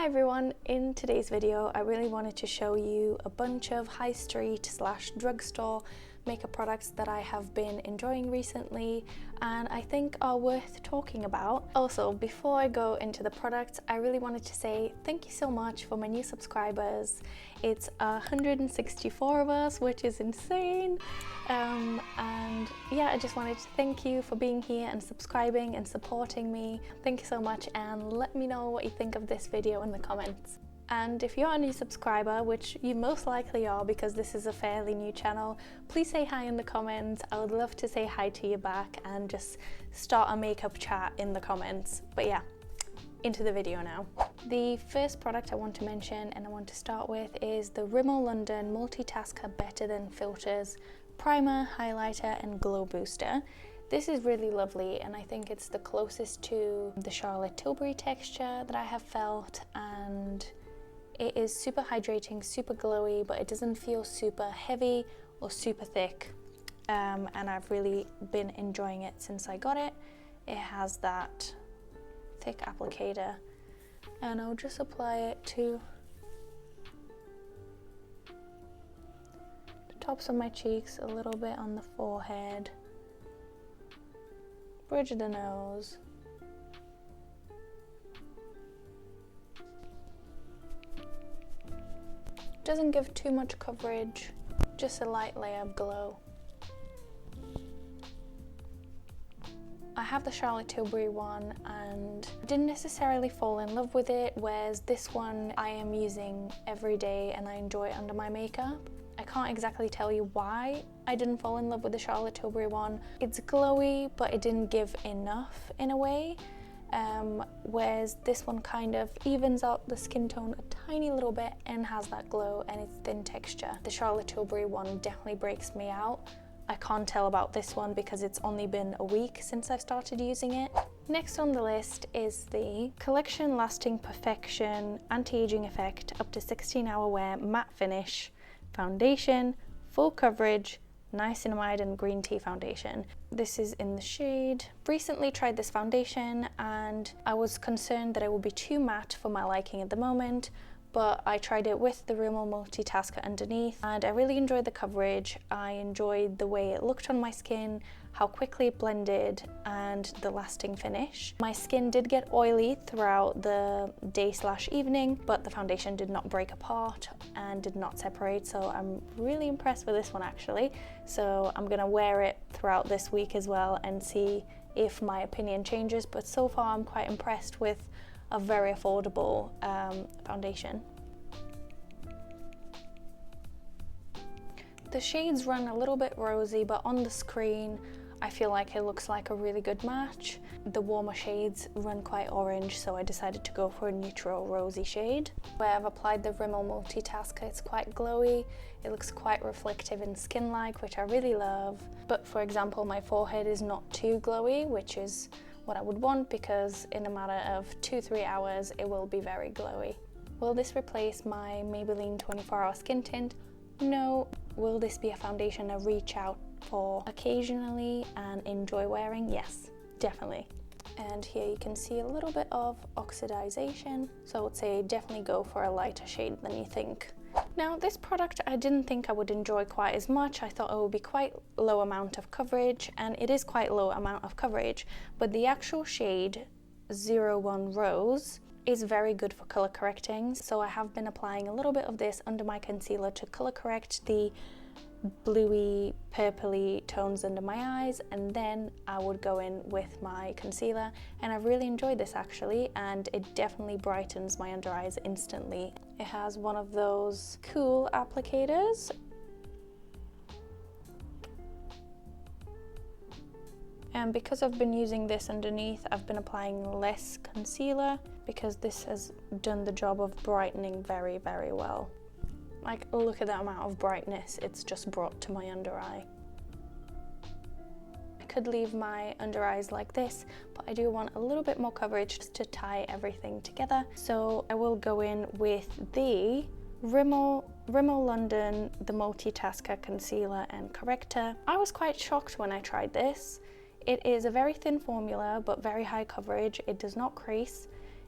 Hi everyone, in today's video I really wanted to show you a bunch of high street / drugstore makeup products that I have been enjoying recently and I think are worth talking about. Also, before I go into the products, I really wanted to say thank you so much for my new subscribers. It's 164 of us, which is insane. And yeah, I just wanted to thank you for being here and subscribing and supporting me. Thank you so much, and let me know what you think of this video in the comments. And if you're a new subscriber, which you most likely are because this is a fairly new channel, please say hi in the comments. I would love to say hi to you back and just start a makeup chat in the comments. But yeah, into the video now. The first product I want to mention and I want to start with is the Rimmel London Multitasker Better Than Filters Primer, Highlighter and Glow Booster. This is really lovely and I think it's the closest to the Charlotte Tilbury texture that I have felt, and it is super hydrating, super glowy, but it doesn't feel super heavy or super thick. And I've really been enjoying it since I got it. It has that thick applicator and I'll just apply it to the tops of my cheeks, a little bit on the forehead, bridge of the nose, doesn't give too much coverage, just a light layer of glow. I have the Charlotte Tilbury one and didn't necessarily fall in love with it, whereas this one I am using every day and I enjoy it under my makeup. I can't exactly tell you why I didn't fall in love with the Charlotte Tilbury one. It's glowy, but it didn't give enough in a way. Whereas this one kind of evens out the skin tone a tiny little bit and has that glow and it's thin texture. The Charlotte Tilbury one definitely breaks me out. I can't tell about this one because it's only been a week since I've started using it. Next on the list is the Collection Lasting Perfection Anti-Aging Effect Up to 16-Hour Wear Matte Finish Foundation, Full Coverage, Niacinamide and Green Tea Foundation. This is in the shade. Recently tried this foundation and I was concerned that it would be too matte for my liking at the moment, but I tried it with the Rimmel Multitasker underneath and I really enjoyed the coverage. I enjoyed the way it looked on my skin, how quickly it blended and the lasting finish. My skin did get oily throughout the day/evening, but the foundation did not break apart and did not separate, so I'm really impressed with this one actually. So I'm gonna wear it throughout this week as well and see if my opinion changes, but so far I'm quite impressed with a very affordable foundation. The shades run a little bit rosy, but on the screen I feel like it looks like a really good match. The warmer shades run quite orange, so I decided to go for a neutral rosy shade. Where I've applied the Rimmel Multitasker, it's quite glowy, it looks quite reflective and skin-like, which I really love. But for example, my forehead is not too glowy, which is what I would want because in a matter of 2-3 hours it will be very glowy. Will this replace my Maybelline 24-Hour Skin Tint? No. Will this be a foundation I reach out for occasionally and enjoy wearing? Yes, definitely. And here you can see a little bit of oxidization, so I would say definitely go for a lighter shade than you think. Now this product I didn't think I would enjoy quite as much. I thought it would be quite low amount of coverage, and it is quite low amount of coverage, but the actual shade 01 Rose is very good for color correcting. So I have been applying a little bit of this under my concealer to color correct the bluey purpley tones under my eyes, and then I would go in with my concealer, and I've really enjoyed this actually, and it definitely brightens my under eyes instantly. It has one of those cool applicators. And because I've been using this underneath, I've been applying less concealer because this has done the job of brightening very, very well. Like, look at that amount of brightness it's just brought to my under eye. I could leave my under eyes like this, but I do want a little bit more coverage just to tie everything together. So I will go in with the Rimmel London, the Multitasker Concealer and Corrector. I was quite shocked when I tried this. It is a very thin formula, but very high coverage. It does not crease.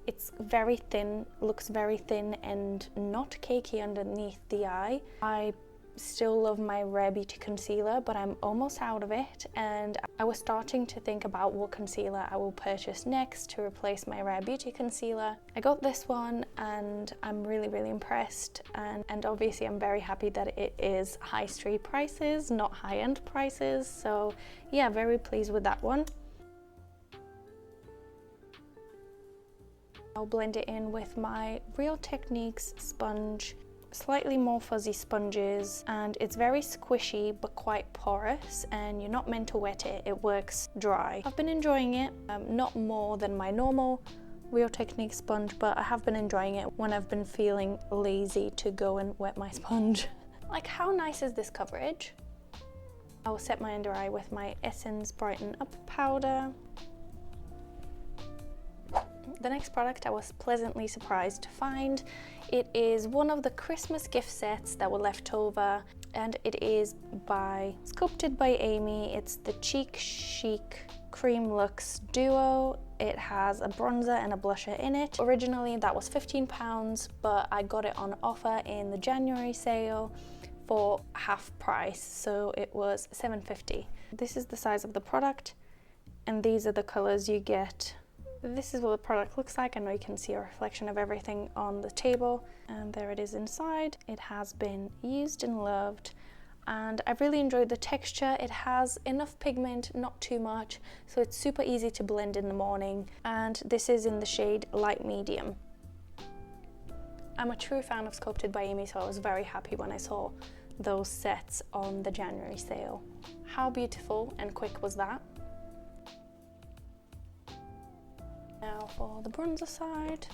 It's very thin, looks very thin and not cakey underneath the eye. I still love my Rare Beauty concealer, but I'm almost out of it, and I was starting to think about what concealer I will purchase next to replace my Rare Beauty concealer. I got this one and I'm really impressed, and obviously I'm very happy that it is high street prices, not high-end prices, so yeah, very pleased with that one. I'll blend it in with my Real Techniques sponge. Slightly more fuzzy sponges, and it's very squishy but quite porous, and you're not meant to wet it, it works dry. I've been enjoying it, not more than my normal Real Techniques sponge, but I have been enjoying it when I've been feeling lazy to go and wet my sponge. Like, how nice is this coverage? I'll set my under eye with my Essence Brighten Up powder. The next product I was pleasantly surprised to find. It is one of the Christmas gift sets that were left over, and it is by Sculpted by Aimee. It's the Cheek Chic Cream Luxe Duo. It has a bronzer and a blusher in it. Originally that was £15, but I got it on offer in the January sale for half price, so it was £7.50. This is the size of the product, and these are the colors you get. This is what the product looks like. I know you can see a reflection of everything on the table, and there it is inside. It has been used and loved, and I've really enjoyed the texture. It has enough pigment, not too much, so it's super easy to blend in the morning, and this is in the shade Light Medium. I'm a true fan of Sculpted by Aimee, so I was very happy when I saw those sets on the January sale. How beautiful and quick was that? Now for the bronzer side.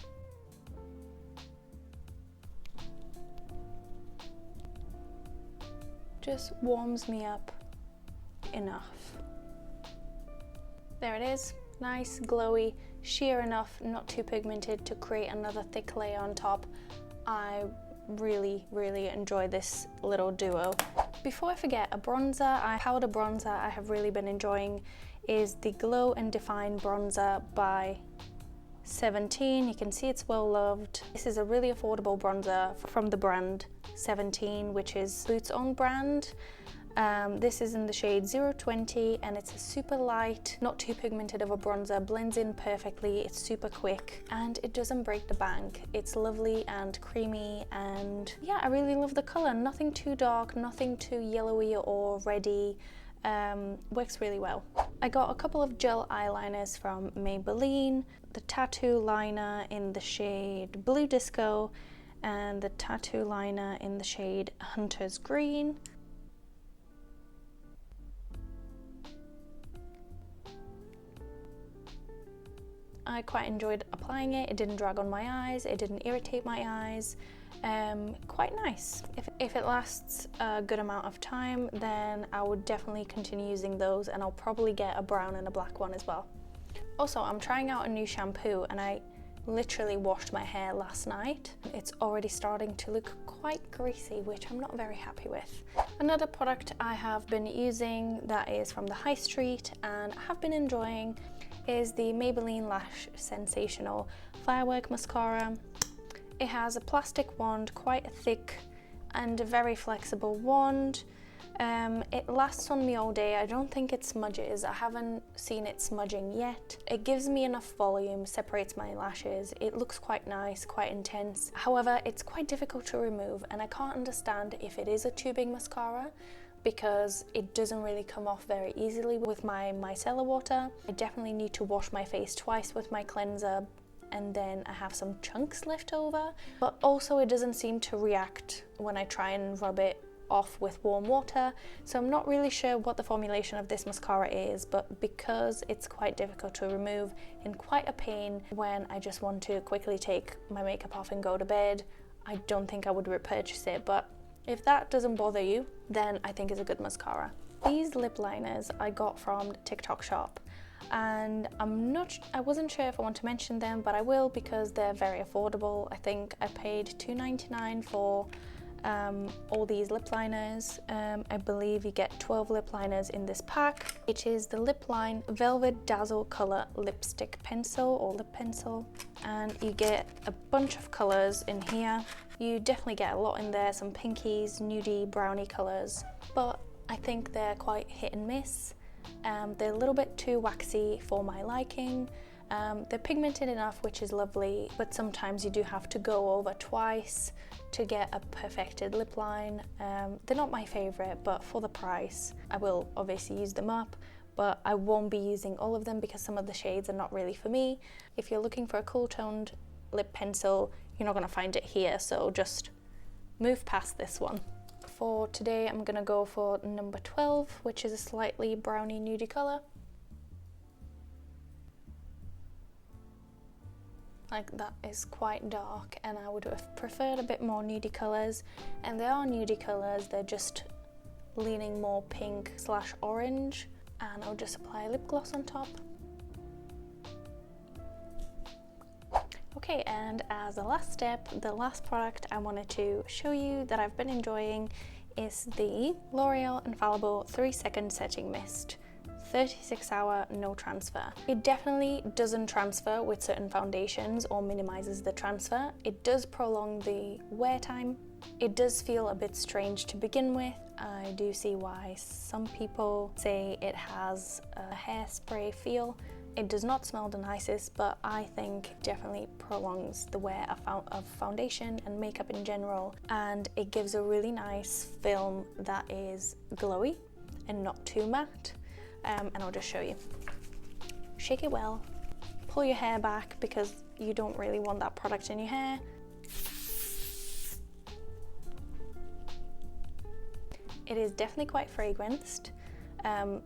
Just warms me up enough. There it is, nice, glowy, sheer enough, not too pigmented to create another thick layer on top. I really enjoy this little duo. Before I forget, a powder bronzer I have really been enjoying is the Glow and Define bronzer by 17. You can see it's well loved. This is a really affordable bronzer from the brand 17, which is Boots' own brand. This is in the shade 020, and it's a super light, not too pigmented of a bronzer, blends in perfectly, it's super quick, and it doesn't break the bank. It's lovely and creamy, and yeah, I really love the color. Nothing too dark, nothing too yellowy or reddy. Works really well. I got a couple of gel eyeliners from Maybelline, the tattoo liner in the shade Blue Disco, and the tattoo liner in the shade Hunter's Green. I quite enjoyed applying it. It didn't drag on my eyes, it didn't irritate my eyes. Quite nice. If it lasts a good amount of time, then I would definitely continue using those, and I'll probably get a brown and a black one as well. Also, I'm trying out a new shampoo, and I literally washed my hair last night. It's already starting to look quite greasy, which I'm not very happy with. Another product I have been using that is from the high street and I have been enjoying is the Maybelline Lash Sensational Firework Mascara. It has a plastic wand, quite a thick and a very flexible wand. It lasts on me all day. I don't think it smudges. I haven't seen it smudging yet. It gives me enough volume, separates my lashes. It looks quite nice, quite intense. However, it's quite difficult to remove, and I can't understand if it is a tubing mascara because it doesn't really come off very easily with my micellar water. I definitely need to wash my face twice with my cleanser, and then I have some chunks left over. But also it doesn't seem to react when I try and rub it off with warm water, so I'm not really sure what the formulation of this mascara is, but because it's quite difficult to remove and quite a pain when I just want to quickly take my makeup off and go to bed, I don't think I would repurchase it. But if that doesn't bother you, then I think it's a good mascara. These lip liners I got from TikTok shop, and I wasn't sure if I want to mention them, but I will because they're very affordable. I think I paid $2.99 for all these lip liners. I believe you get 12 lip liners in this pack. It is the Lip Line Velvet Dazzle Color Lipstick Pencil or Lip Pencil, and you get a bunch of colors in here. You definitely get a lot in there, some pinkies, nudie, brownie colors, but I think they're quite hit and miss. They're a little bit too waxy for my liking. They're pigmented enough, which is lovely, but sometimes you do have to go over twice to get a perfected lip line. They're not my favorite, but for the price, I will obviously use them up, but I won't be using all of them because some of the shades are not really for me. If you're looking for a cool toned lip pencil, you're not gonna find it here, so just move past this one. For today, I'm gonna go for number 12, which is a slightly brownie nudie color. Like, that is quite dark, and I would have preferred a bit more nudie colors, and they are nudie colors, they're just leaning more pink / orange, and I'll just apply lip gloss on top. Okay, and as a last step, the last product I wanted to show you that I've been enjoying is the L'Oreal Infallible 3-Second Setting Mist. 36-hour no transfer. It definitely doesn't transfer with certain foundations or minimizes the transfer. It does prolong the wear time. It does feel a bit strange to begin with. I do see why some people say it has a hairspray feel. It does not smell the nicest, but I think it definitely prolongs the wear of foundation and makeup in general, and it gives a really nice film that is glowy and not too matte. And I'll just show you. Shake it well, pull your hair back because you don't really want that product in your hair. It is definitely quite fragranced,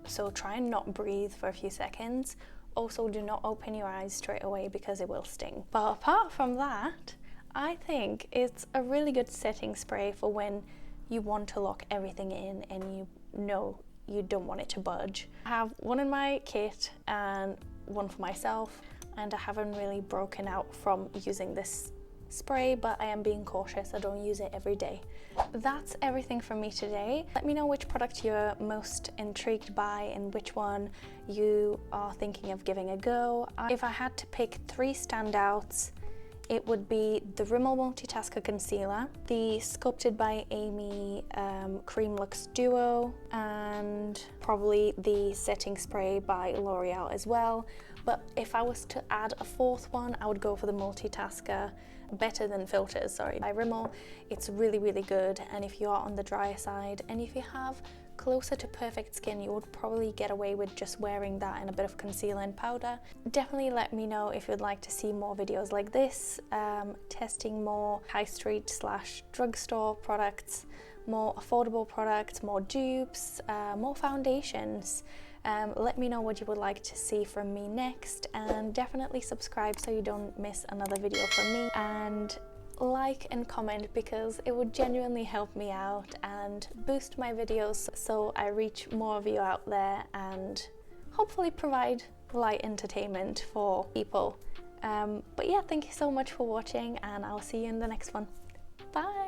so try and not breathe for a few seconds. Also, do not open your eyes straight away because it will sting. But apart from that, I think it's a really good setting spray for when you want to lock everything in and you know you don't want it to budge. I have one in my kit and one for myself, and I haven't really broken out from using this spray, but I am being cautious. I don't use it every day. That's everything from me today. Let me know which product you're most intrigued by and which one you are thinking of giving a go. If I had to pick 3 standouts, it would be the Rimmel Multitasker Concealer, the Sculpted by Aimee Cream Luxe Duo, and probably the Setting Spray by L'Oreal as well. But if I was to add a 4th one, I would go for the Multitasker Better Than Filters, sorry, by Rimmel. It's really, really good, and if you are on the drier side, and if you have closer to perfect skin, you would probably get away with just wearing that and a bit of concealer and powder. Definitely let me know if you'd like to see more videos like this, testing more high street / drugstore products, more affordable products, more dupes, more foundations. Let me know what you would like to see from me next, and definitely subscribe so you don't miss another video from me, and like and comment because it would genuinely help me out and boost my videos so I reach more of you out there and hopefully provide light entertainment for people. But yeah, thank you so much for watching, and I'll see you in the next one. Bye!